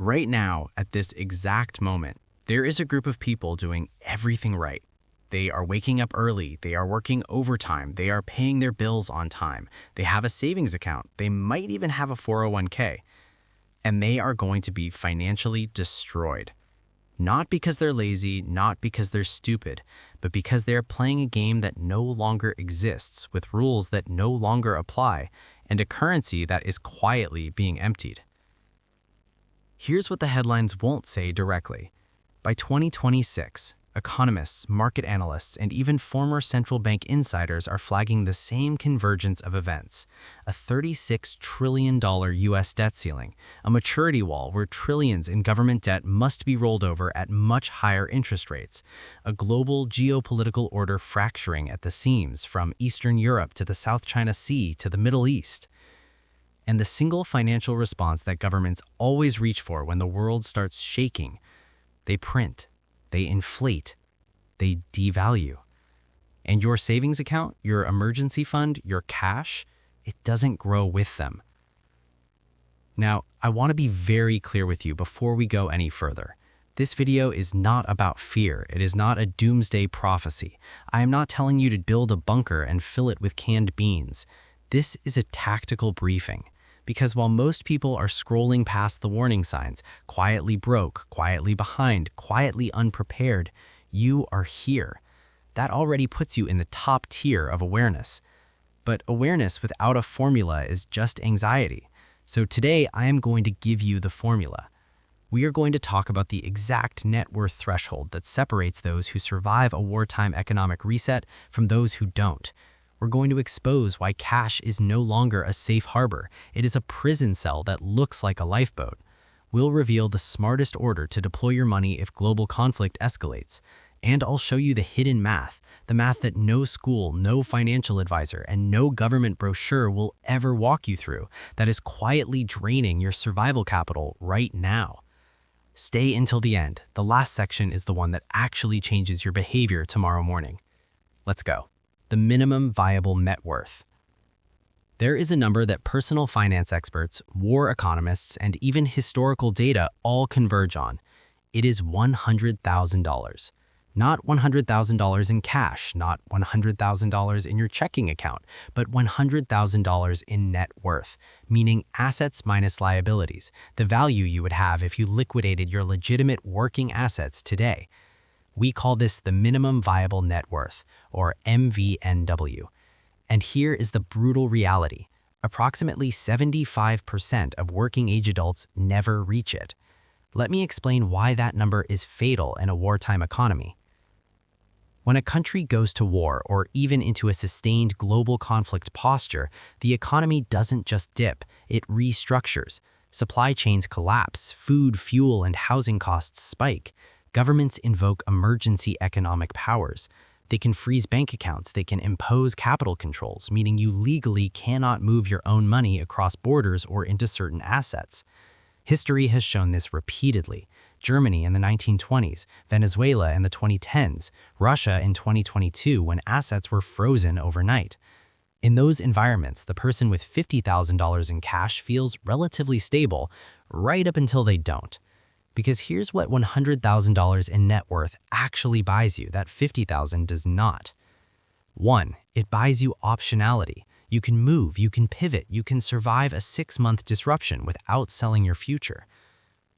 Right now, at this exact moment, there is a group of people doing everything right. They are waking up early, they are working overtime, they are paying their bills on time, they have a savings account, they might even have a 401k, and they are going to be financially destroyed. Not because they're lazy, not because they're stupid, but because they are playing a game that no longer exists, with rules that no longer apply, and a currency that is quietly being emptied. Here's what the headlines won't say directly. By 2026, economists, market analysts, and even former central bank insiders are flagging the same convergence of events: a $36 trillion US debt ceiling, a maturity wall where trillions in government debt must be rolled over at much higher interest rates, a global geopolitical order fracturing at the seams from Eastern Europe to the South China Sea to the Middle East. And the single financial response that governments always reach for when the world starts shaking: they print, they inflate, they devalue. And your savings account, your emergency fund, your cash, it doesn't grow with them. Now, I want to be very clear with you before we go any further. This video is not about fear. It is not a doomsday prophecy. I am not telling you to build a bunker and fill it with canned beans. This is a tactical briefing. Because while most people are scrolling past the warning signs, quietly broke, quietly behind, quietly unprepared, you are here. That already puts you in the top tier of awareness. But awareness without a formula is just anxiety. So today I am going to give you the formula. We are going to talk about the exact net worth threshold that separates those who survive a wartime economic reset from those who don't. We're going to expose why cash is no longer a safe harbor. It is a prison cell that looks like a lifeboat. We'll reveal the smartest order to deploy your money if global conflict escalates. And I'll show you the hidden math, the math that no school, no financial advisor, and no government brochure will ever walk you through, that is quietly draining your survival capital right now. Stay until the end. The last section is the one that actually changes your behavior tomorrow morning. Let's go. The minimum viable net worth. There is a number that personal finance experts, war economists, and even historical data all converge on. It is $100,000. Not $100,000 in cash, not $100,000 in your checking account, but $100,000 in net worth, meaning assets minus liabilities, the value you would have if you liquidated your legitimate working assets today. We call this the minimum viable net worth, or MVNW. And here is the brutal reality. Approximately 75% of working-age adults never reach it. Let me explain why that number is fatal in a wartime economy. When a country goes to war or even into a sustained global conflict posture, the economy doesn't just dip, it restructures. Supply chains collapse, food, fuel, and housing costs spike. Governments invoke emergency economic powers. They can freeze bank accounts, they can impose capital controls, meaning you legally cannot move your own money across borders or into certain assets. History has shown this repeatedly. Germany in the 1920s, Venezuela in the 2010s, Russia in 2022 when assets were frozen overnight. In those environments, the person with $50,000 in cash feels relatively stable right up until they don't. Because here's what $100,000 in net worth actually buys you that $50,000 does not. 1. It buys you optionality. You can move, you can pivot, you can survive a 6-month disruption without selling your future.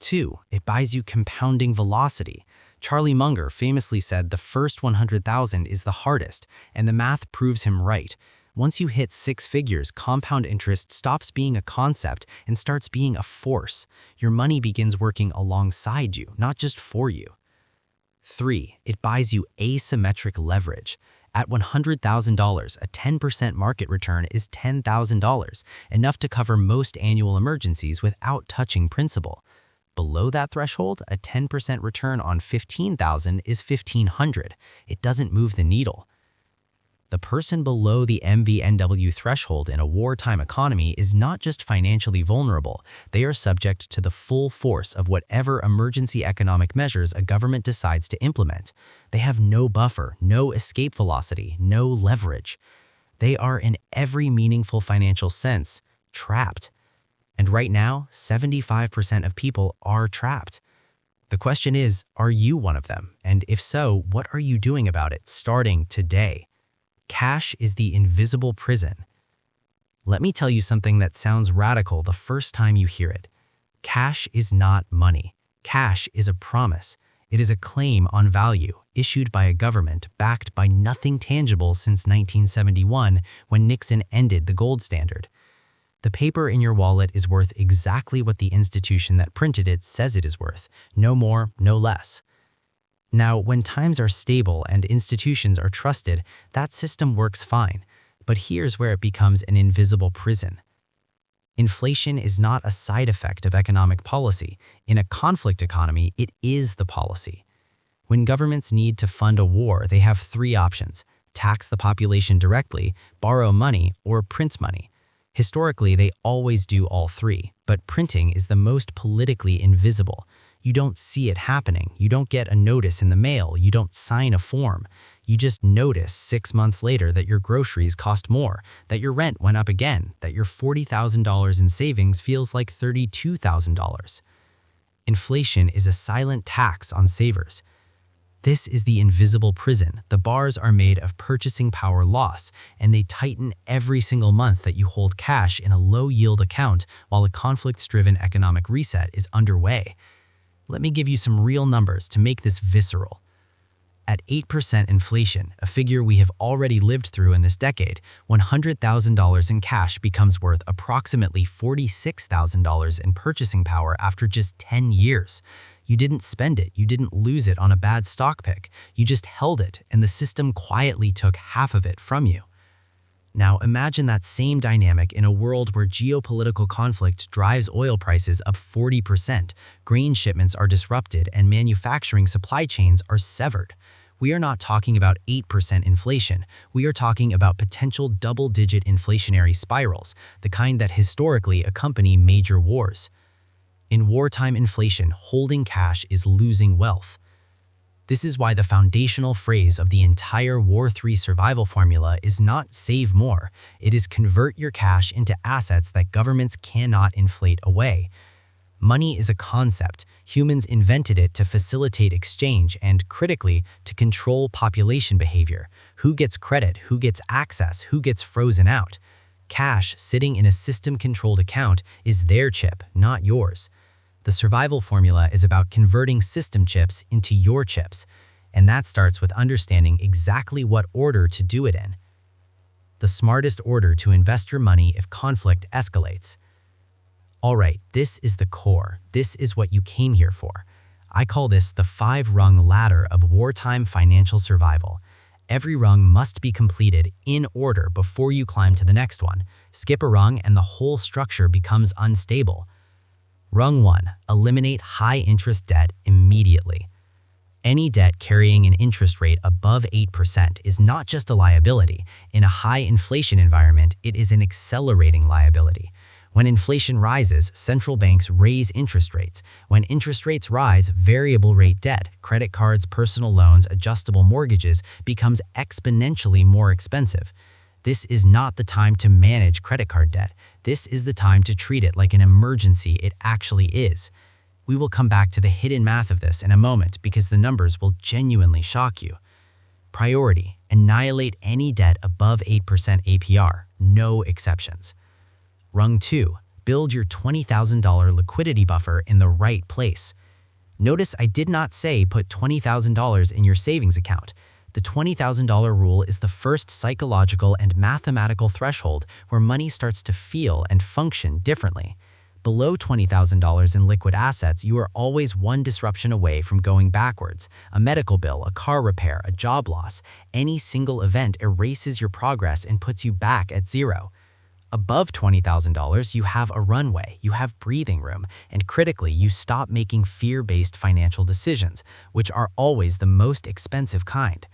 2. It buys you compounding velocity. Charlie Munger famously said the first 100,000 is the hardest, and the math proves him right. Once you hit 6 figures, compound interest stops being a concept and starts being a force. Your money begins working alongside you, not just for you. 3. It buys you asymmetric leverage. At $100,000, a 10% market return is $10,000, enough to cover most annual emergencies without touching principal. Below that threshold, a 10% return on $15,000 is $1,500. It doesn't move the needle. The person below the MVNW threshold in a wartime economy is not just financially vulnerable, they are subject to the full force of whatever emergency economic measures a government decides to implement. They have no buffer, no escape velocity, no leverage. They are, in every meaningful financial sense, trapped. And right now, 75% of people are trapped. The question is, are you one of them? And if so, what are you doing about it starting today? Cash is the invisible prison. Let me tell you something that sounds radical the first time you hear it. Cash is not money. Cash is a promise. It is a claim on value issued by a government backed by nothing tangible since 1971 when Nixon ended the gold standard. The paper in your wallet is worth exactly what the institution that printed it says it is worth, no more, no less. Now, when times are stable and institutions are trusted, that system works fine. But here's where it becomes an invisible prison. Inflation is not a side effect of economic policy. In a conflict economy, it is the policy. When governments need to fund a war, they have three options: tax the population directly, borrow money, or print money. Historically, they always do all three, but printing is the most politically invisible. You don't see it happening. You don't get a notice in the mail. You don't sign a form. You just notice 6 months later that your groceries cost more, that your rent went up again, that your $40,000 in savings feels like $32,000. Inflation is a silent tax on savers. This is the invisible prison. The bars are made of purchasing power loss, and they tighten every single month that you hold cash in a low-yield account while a conflict-driven economic reset is underway. Let me give you some real numbers to make this visceral. At 8% inflation, a figure we have already lived through in this decade, $100,000 in cash becomes worth approximately $46,000 in purchasing power after just 10 years. You didn't spend it, you didn't lose it on a bad stock pick, you just held it, and the system quietly took half of it from you. Now imagine that same dynamic in a world where geopolitical conflict drives oil prices up 40%, grain shipments are disrupted, and manufacturing supply chains are severed. We are not talking about 8% inflation. We are talking about potential double-digit inflationary spirals, the kind that historically accompany major wars. In wartime inflation, holding cash is losing wealth. This is why the foundational phrase of the entire WW3 Survival Formula is not save more. It is convert your cash into assets that governments cannot inflate away. Money is a concept. Humans invented it to facilitate exchange and, critically, to control population behavior. Who gets credit? Who gets access? Who gets frozen out? Cash sitting in a system-controlled account is their chip, not yours. The survival formula is about converting system chips into your chips, and that starts with understanding exactly what order to do it in. The smartest order to invest your money if conflict escalates. All right, this is the core. This is what you came here for. I call this the 5-rung ladder of wartime financial survival. Every rung must be completed in order before you climb to the next one. Skip a rung and the whole structure becomes unstable. Rung 1, eliminate high-interest debt immediately. Any debt carrying an interest rate above 8% is not just a liability. In a high-inflation environment, it is an accelerating liability. When inflation rises, central banks raise interest rates. When interest rates rise, variable rate debt, credit cards, personal loans, adjustable mortgages becomes exponentially more expensive. This is not the time to manage credit card debt. This is the time to treat it like an emergency it actually is. We will come back to the hidden math of this in a moment because the numbers will genuinely shock you. Priority: annihilate any debt above 8% APR, no exceptions. Rung 2, build your $20,000 liquidity buffer in the right place. Notice I did not say put $20,000 in your savings account. The $20,000 rule is the first psychological and mathematical threshold where money starts to feel and function differently. Below $20,000 in liquid assets, you are always one disruption away from going backwards. A medical bill, a car repair, a job loss. Any single event erases your progress and puts you back at zero. Above $20,000, you have a runway, you have breathing room, and critically, you stop making fear-based financial decisions, which are always the most expensive kind.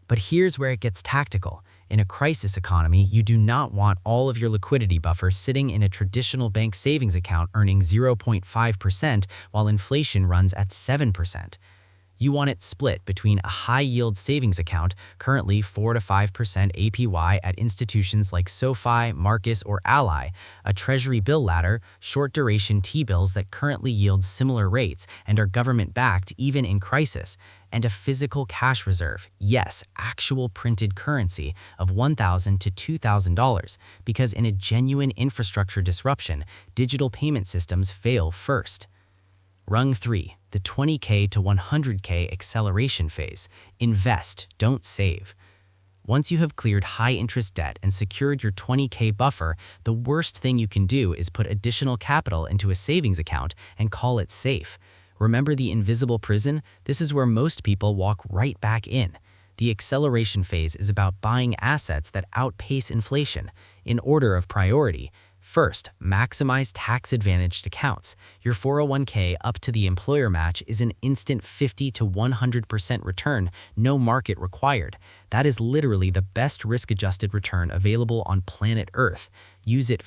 But here's where it gets tactical. In a crisis economy, you do not want all of your liquidity buffer sitting in a traditional bank savings account earning 0.5% while inflation runs at 7%. You want it split between a high-yield savings account, currently 4 to 5% APY at institutions like SoFi, Marcus, or Ally, a treasury bill ladder, short-duration T-bills that currently yield similar rates and are government-backed even in crisis, and a physical cash reserve, yes, actual printed currency of $1,000 to $2,000, because in a genuine infrastructure disruption, digital payment systems fail first. Rung 3, the 20K to 100K acceleration phase. Invest, don't save. Once you have cleared high-interest debt and secured your 20K buffer, the worst thing you can do is put additional capital into a savings account and call it safe. Remember the invisible prison? This is where most people walk right back in. The acceleration phase is about buying assets that outpace inflation. In order of priority, first, maximize tax-advantaged accounts. Your 401k up to the employer match is an instant 50 to 100% return, no market required. That is literally the best risk-adjusted return available on planet Earth. Use it.